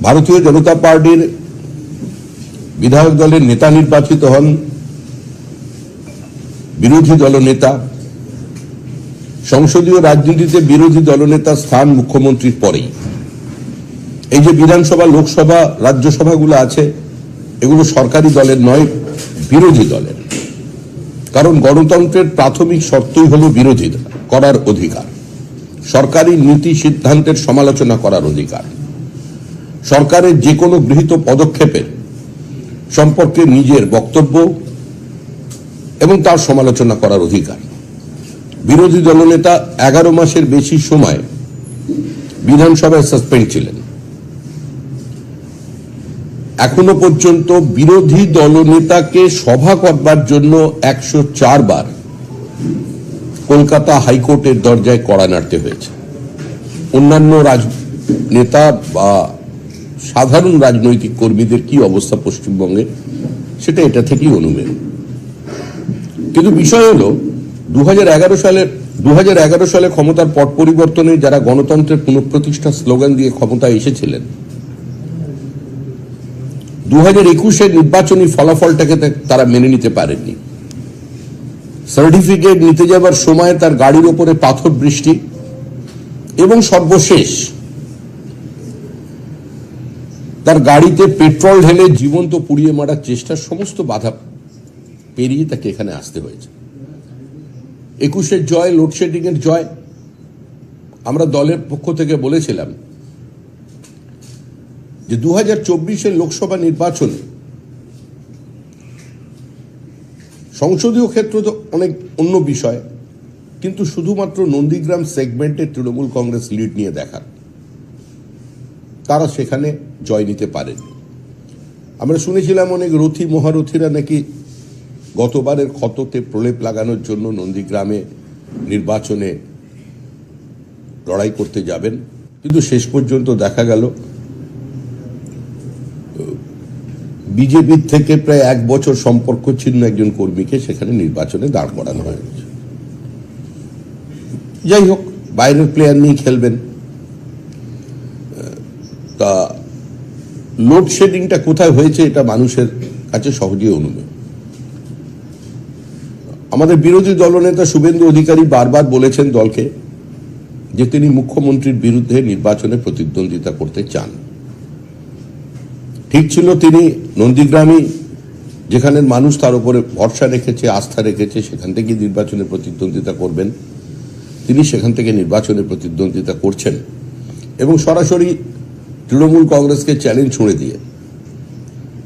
ভারতীয় জনতা পার্টির বিধায়ক দলের নেতা নির্বাচিত হন বিরোধী দলনেতা। সংসদীয় রাজনীতিতে বিরোধী দলনেতার স্থান মুখ্যমন্ত্রীর পরেই। এই যে বিধানসভা, লোকসভা, রাজ্যসভাগুলো আছে, এগুলো সরকারি দলের নয়, বিরোধী দলের। কারণ গণতন্ত্রের প্রাথমিক শর্তই হল বিরোধিতা করার অধিকার, সরকারি নীতি সিদ্ধান্তের সমালোচনা করার অধিকার, সরকারের যে কোনো গৃহীত পদক্ষেপের সম্পর্কে নিজের বক্তব্য এবং তার সমালোচনা করার অধিকার। বিরোধী দলনেতা 11 মাসের বেশি সময় বিধানসভায় সাসপেন্ড ছিলেন। এখনো পর্যন্ত বিরোধী দলনেতাকে সভা করবার জন্য 104 বার কলকাতা হাইকোর্টের দরজায় কড়া নাড়তে হয়েছে। অন্যান্য নেতা বা সাধারণ রাজনৈতিক কর্মীদের কি অবস্থা পশ্চিমবঙ্গে, সেটা এটা থেকেই অনুমেয়। কিন্তু বিষয় হলো 2011 সালে ক্ষমতার পট পরিবর্তনে যারা গণতন্ত্রের পুনঃপ্রতিষ্ঠা স্লোগান দিয়ে ক্ষমতায় এসেছিলেন, 2021 নির্বাচনী ফলাফলটাকে তারা মেনে নিতে পারেননি। সার্টিফিকেট নিতে যাবার সময় তার গাড়ির ওপরে পাথর বৃষ্টি এবং সর্বশেষ তার গাড়িতে পেট্রোল ঢেলে জীবন্ত পুড়িয়ে মারার চেষ্টার সমস্ত বাধা পেরিয়ে তাকে এখানে আসতে হয়েছে। 21 জয়, লোডশেডিং এর জয়। আমরা দলের পক্ষ থেকে বলেছিলাম যে 2024 লোকসভা নির্বাচনে সংসদীয় ক্ষেত্র তো অনেক অন্য বিষয়, কিন্তু শুধুমাত্র নন্দীগ্রাম সেগমেন্টে তৃণমূল কংগ্রেস লিড নিয়ে দেখার, তারা সেখানে জয় নিতে পারেনি। আমরা শুনেছিলাম অনেক রথী মহারথীরা নাকি গতবারের ক্ষততে প্রলেপ লাগানোর জন্য নন্দীগ্রামে নির্বাচনে লড়াই করতে যাবেন, কিন্তু শেষ পর্যন্ত দেখা গেল বিজেপির থেকে প্রায় 1 বছর সম্পর্ক ছিন্ন একজন কর্মীকে সেখানে নির্বাচনে দাঁড় করানো হয়েছে। যাই হোক, বাইরের প্লেয়ার নিয়ে খেলবেন। তা লোডশেডিংটা কোথায় হয়েছে এটা মানুষের কাছে সহজেই অনুমেয়। আমাদের বিরোধী দলনেতা শুভেন্দু অধিকারী বারবার বলেছেন দলকে যে তিনি মুখ্যমন্ত্রীর বিরুদ্ধে নির্বাচনে প্রতিদ্বন্দ্বিতা করতে চান। ঠিক ছিল, তিনি নন্দীগ্রামে যেখানে মানুষ তার উপরে ভরসা রেখেছে, আস্থা রেখেছে, সেখান থেকে নির্বাচনে প্রতিদ্বন্দ্বিতা করবেন। তিনি সেখান থেকে নির্বাচনে প্রতিদ্বন্দ্বিতা করছেন এবং সরাসরি তৃণমূল কংগ্রেসকে চ্যালেঞ্জ ছুঁড়ে দিয়ে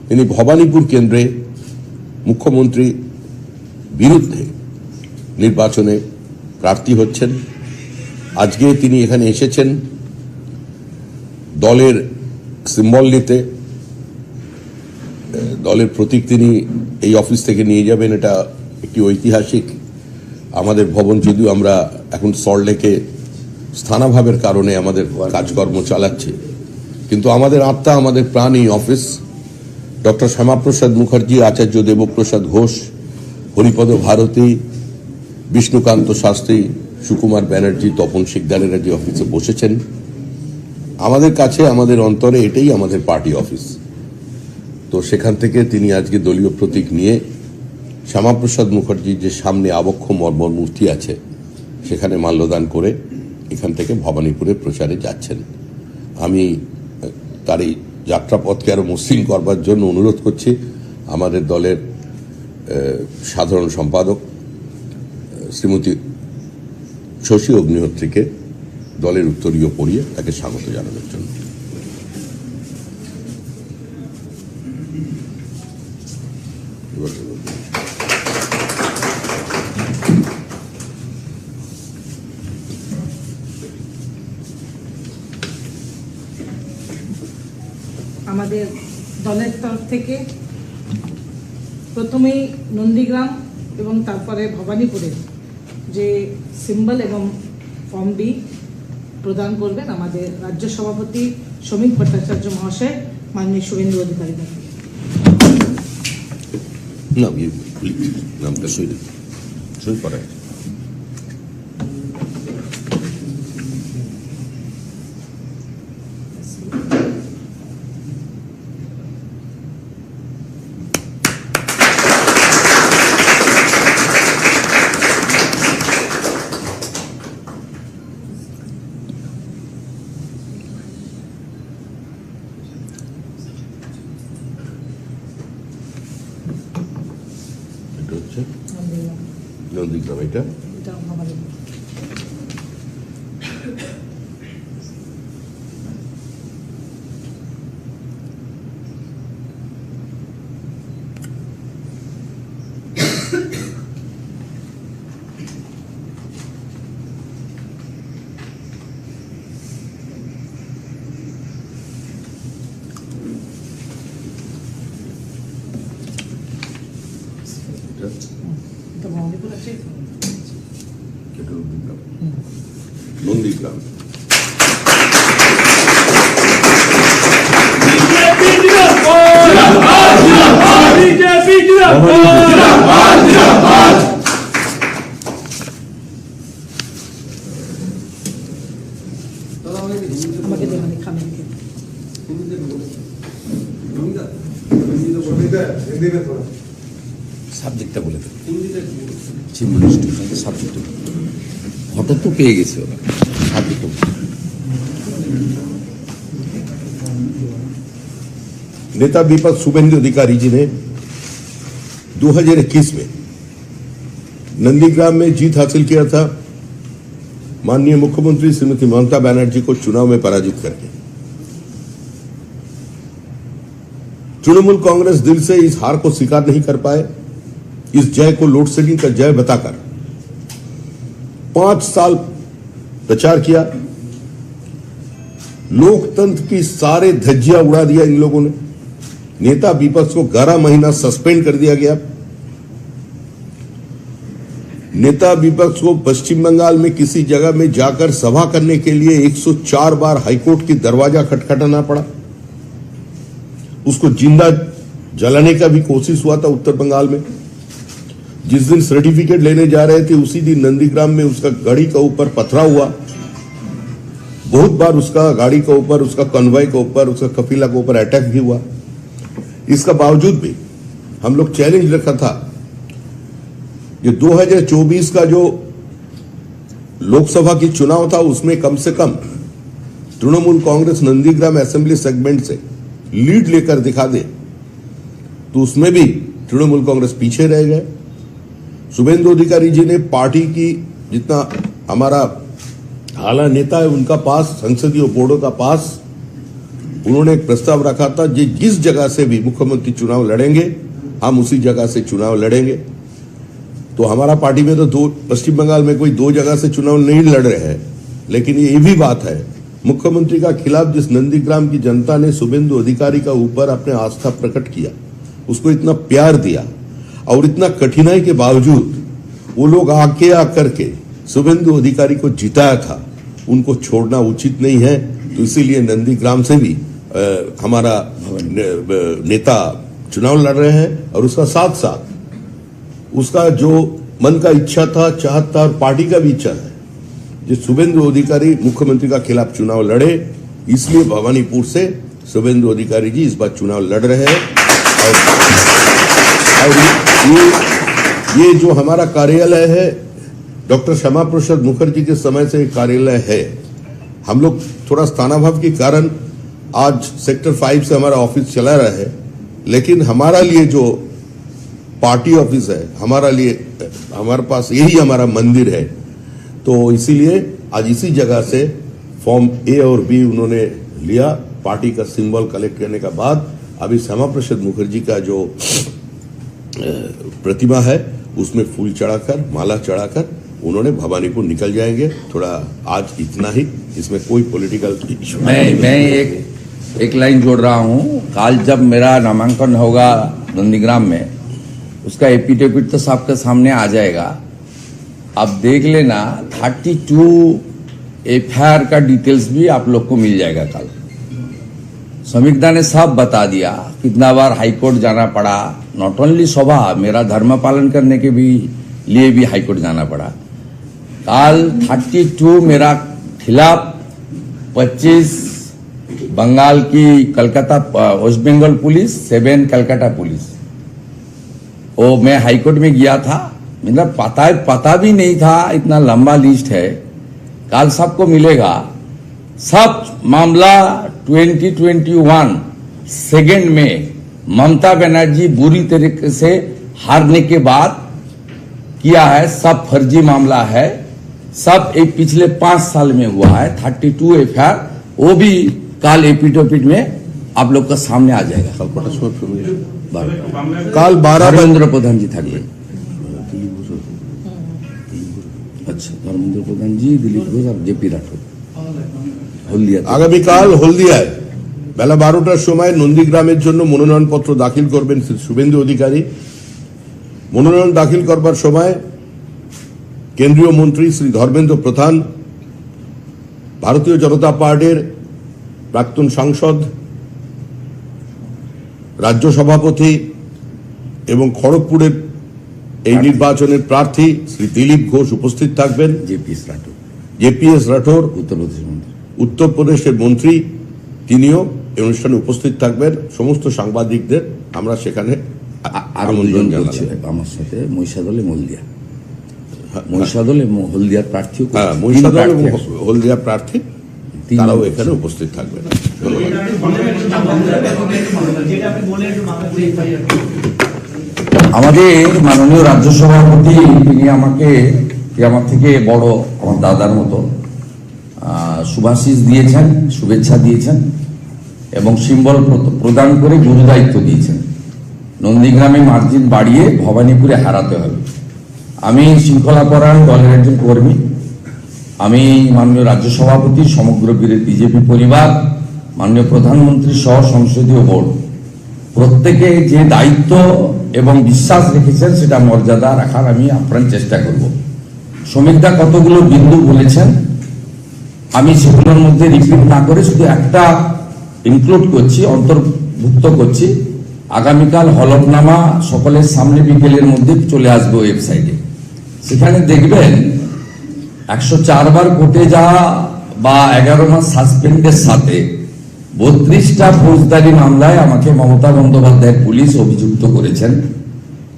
তিনি ভবানীপুর কেন্দ্রে মুখ্যমন্ত্রী বিরুদ্ধে নির্বাচনে প্রার্থী হচ্ছেন। আজকে তিনি এখানে এসেছেন দলের সিম্বল নিতে, দলের প্রতীক তিনি এই অফিস থেকে নিয়ে যাবেন। এটা একটি ঐতিহাসিক আমাদের ভবন, যদিও আমরা এখন সল্টলেকে স্থানাভাবের কারণে আমাদের কাজকর্ম চালাচ্ছি, কিন্তু আমাদের আত্মা, আমাদের প্রাণ এই অফিস। ডক্টর শ্যামাপ্রসাদ মুখার্জি, আচার্য দেবপ্রসাদ ঘোষ, হরিপদ ভারতী, বিষ্ণুকান্ত শাস্ত্রী, সুকুমার ব্যানার্জি, তপন শিকদারেরা যে অফিসে বসেছেন, আমাদের কাছে, আমাদের অন্তরে এটাই আমাদের পার্টি অফিস। তো সেখান থেকে তিনি আজকে দলীয় প্রতীক নিয়ে শ্যামাপ্রসাদ মুখার্জির যে সামনে আবক্ষ মর্মর মূর্তি আছে সেখানে মাল্যদান করে এখান থেকে ভবানীপুরে প্রচারে যাচ্ছেন। আমি তার এই যাত্রাপথকে আরো মসৃণ করবার জন্য অনুরোধ করছি আমাদের দলের সাধারণ সম্পাদক শ্রীমতী শশী অগ্নিহোত্রীকে দলের উত্তরীয় পড়িয়ে তাকে স্বাগত জানানোর জন্য। আমাদের দলের তরফ থেকে প্রথমেই নন্দীগ্রাম এবং তারপরে ভবানীপুরের যে সিম্বল এবং ফর্ম বি প্রদান করবেন আমাদের রাজ্য সভাপতি শ্রমিক ভট্টাচার্য মহাশয়, মাননীয় শুভেন্দু অধিকারী। নামটা সই করায়। নন্দীগ্রাম এটা এটা ভবানীপুর। এটা এটা ভবানীপুর আছে। এটা নন্দীগ্রাম। নন্দীগ্রাম আমাকে দেখানি খামেন সাবজেক্টটা বলে দেবে চিফ মিনিস্টার সাবজেক্ট হঠাৎ তো পেয়ে গেছে ওরা সাবজেক্ট नेता विपक्ष शुभेंदु अधिकारी जी ने 2021 में नंदीग्राम में जीत हासिल किया था माननीय मुख्यमंत्री श्रीमती ममता बनर्जी को चुनाव में पराजित करके। तृणमूल कांग्रेस दिल से इस हार को स्वीकार नहीं कर पाए। इस जय को लोड शेडिंग का जय बताकर 5 साल प्रचार किया, लोकतंत्र की सारे धज्जियां उड़ा दिया इन लोगों ने। नेता विपक्ष को 11 महीना सस्पेंड कर दिया गया। नेता विपक्ष को पश्चिम बंगाल में किसी जगह में जाकर सभा करने के लिए 104 बार हाईकोर्ट की दरवाजा खटखटाना पड़ा। उसको जिंदा जलाने का भी कोशिश हुआ था उत्तर बंगाल में। जिस दिन सर्टिफिकेट लेने जा रहे थे उसी दिन नंदीग्राम में उसका गाड़ी का ऊपर पथराव हुआ। बहुत बार उसका गाड़ी के ऊपर, उसका कन्वॉय के ऊपर, उसका कफिला के ऊपर अटैक भी हुआ। इसका बावजूद भी हम लोग चैलेंज रखा था कि 2024 का जो लोकसभा की चुनाव था उसमें कम से कम तृणमूल कांग्रेस नंदीग्राम असेंबली सेगमेंट से लीड लेकर दिखा दे, तो उसमें भी तृणमूल कांग्रेस पीछे रह गए। शुभेंदु अधिकारी जी ने पार्टी की जितना हमारा आला नेता है उनका पास, संसदीय बोर्डों का पास उन्होंने एक प्रस्ताव रखा था कि जिस जगह से भी मुख्यमंत्री चुनाव लड़ेंगे हम उसी जगह से चुनाव लड़ेंगे। तो हमारा पार्टी में तो पश्चिम बंगाल में कोई 2 जगह से चुनाव नहीं लड़ रहे हैं, लेकिन ये भी बात है मुख्यमंत्री का खिलाफ जिस नंदीग्राम की जनता ने शुभेंदु अधिकारी का ऊपर अपने आस्था प्रकट किया, उसको इतना प्यार दिया और इतना कठिनाई के बावजूद वो लोग आके आकर के शुभेंदु अधिकारी को जिताया था, उनको छोड़ना उचित नहीं है। तो इसीलिए नंदीग्राम से भी हमारा नेता चुनाव लड़ रहे हैं और उसका साथ साथ उसका जो मन का इच्छा था, चाहत था और पार्टी का भी इच्छा है जो शुभेंदु अधिकारी मुख्यमंत्री का खिलाफ चुनाव लड़े। इसलिए भवानीपुर से शुभेंदु अधिकारी जी इस बार चुनाव लड़ रहे हैं। और ये जो हमारा कार्यालय है डॉक्टर श्यामा प्रसाद मुखर्जी के समय से कार्यालय है। हम लोग थोड़ा स्थानाभाव के कारण आज सेक्टर 5 से हमारा ऑफिस चला रहा है, लेकिन हमारा लिए जो पार्टी ऑफिस है, हमारे पास यही हमारा मंदिर है। तो इसीलिए आज इसी जगह से फॉर्म ए और बी उन्होंने लिया। पार्टी का सिंबल कलेक्ट करने का बाद अभी श्यामा प्रसाद मुखर्जी का जो प्रतिमा है उसमें फूल चढ़ाकर, माला चढ़ाकर उन्होंने भवानीपुर निकल जाएंगे। थोड़ा आज इतना ही, इसमें कोई पॉलिटिकल इशू मैं एक लाइन जोड़ रहा हूं। कल जब मेरा नामांकन होगा नंदीग्राम में, उसका एपिडेविट तो सबके सामने आ जाएगा। आप देख लेना 32 एफआईआर का डिटेल्स भी आप लोग को मिल जाएगा। कल समीक्षा ने सब बता दिया कितना बार हाईकोर्ट जाना पड़ा। नॉट ओनली सभा, मेरा धर्म पालन करने के भी लिए भी हाईकोर्ट जाना पड़ा। कल 32 मेरा खिलाफ 25 बंगाल की कलकत्ता वेस्ट बंगाल पुलिस, 7 कलकत्ता पुलिस। वो मैं हाईकोर्ट में गया था, मतलब पता भी नहीं था इतना लंबा लिस्ट है। कल सबको मिलेगा। सब मामला 2021 सेकेंड में ममता बनर्जी बुरी तरीके से हारने के बाद किया है सब फर्जी मामला है, सब एक पिछले 5 साल में हुआ है। 32 एफआईआर वो भी काल एपिटोपिट में आप लोग का सामने आ जाएगा। কাল 12 ধর্মেন্দ্র প্রধান জি থাকবেন। আচ্ছা, ধর্মেন্দ্র প্রধান জি, দিলীপ ঘোষ আর জেপি রাঠোর হলদিয়া। আগামীকাল হলদিয়ায় বেলা 12টার সময় নন্দীগ্রামের জন্য মনোনয়নপত্র দাখিল করবেন শ্রী শুভেন্দু অধিকারী। মনোনয়ন দাখিল করবার সময় কেন্দ্রীয় মন্ত্রী শ্রী ধর্মেন্দ্র প্রধান, ভারতীয় জনতা পার্টির প্রাক্তন সাংসদ, রাজ্য সভাপতি এবং খড়গপুরের এই নির্বাচনের প্রার্থী শ্রী দিলীপ ঘোষ উপস্থিত থাকবেন। জেপিএস রাঠোর, জেপিএস রাঠোর উত্তরপ্রদেশ মন্ত্রী। উত্তরপ্রদেশের মন্ত্রী, তিনিও এই অনুষ্ঠানে উপস্থিত থাকবেন। সমস্ত সাংবাদিকদের আমরা সেখানে আর আমন্ত্রণ করছে জানালাম। আমার সাথে মহিষাদল হলদিয়া, মহিষাদল এবং হলদিয়ার প্রার্থীও হ্যাঁ, করছে। মহিষাদল তিন এবং প্রার্থী আছে। হলদিয়া প্রার্থী তিন তারাও জন এখানে উপস্থিত থাকবেন। ধন্যবাদ। আমাদের মাননীয় রাজ্য সভাপতি, তিনি আমাকে আমার থেকে বড়, আমার দাদার মতো শুভাশিস দিয়েছেন, শুভেচ্ছা দিয়েছেন এবং সিম্বল প্রদান করে গুরু দায়িত্ব দিয়েছেন। নন্দীগ্রামে মার্জিন বাড়িয়ে ভবানীপুরে হারাতে হবে। আমি শৃঙ্খলাপরায়ণ দলের একজন কর্মী। আমি মাননীয় রাজ্য সভাপতি, সমগ্র বিজেপি পরিবার, মাননীয় প্রধানমন্ত্রী সহ সংসদীয় বোর্ড প্রত্যেকে যে দায়িত্ব এবং বিশ্বাস রেখেছেন সেটা মর্যাদা রাখার আমি আপ্রাণ চেষ্টা করব। শ্রমিকদা কতগুলো বিন্দু বলেছেন, আমি সেগুলোর মধ্যে রিপিট না করে শুধু একটা ইনক্লুড করছি, অন্তর্ভুক্ত করছি। আগামীকাল হলফনামা সকলের সামনে বিকেলের মধ্যে চলে আসবে ওয়েবসাইটে। সেখানে দেখবেন 104 বার কোর্টে যাওয়া বা 11 মাস সাসপেন্ডের সাথে 32টা ফৌজদারি মামলায় আমাকে মমতা বন্দ্যোপাধ্যায়ের পুলিশ অভিযুক্ত করেছেন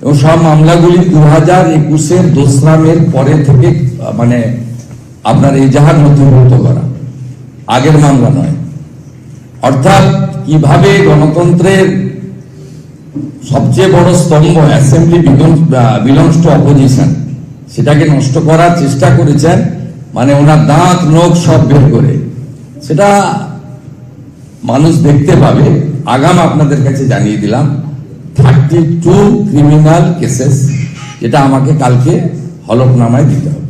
এবং সব মামলাগুলি 2021-এর 2রা মের পরে থেকে মানে আপনার এজাহার নথিভুক্ত করা, আগের মামলা নয়। অর্থাৎ কিভাবে গণতন্ত্রের সবচেয়ে বড় স্তম্ভ অ্যাসেম্বলি বিলংস টু অপোজিশন, সেটাকে নষ্ট করার চেষ্টা করেছেন, মানে ওনার দাঁত নখ সব বের করে। সেটা মানুষ দেখতে পাবে। আগাম আপনাদের কাছে জানিয়ে দিলাম 32 ক্রিমিনাল কেসেস, যেটা আমাকে কালকে হলফনামায় দিতে হবে।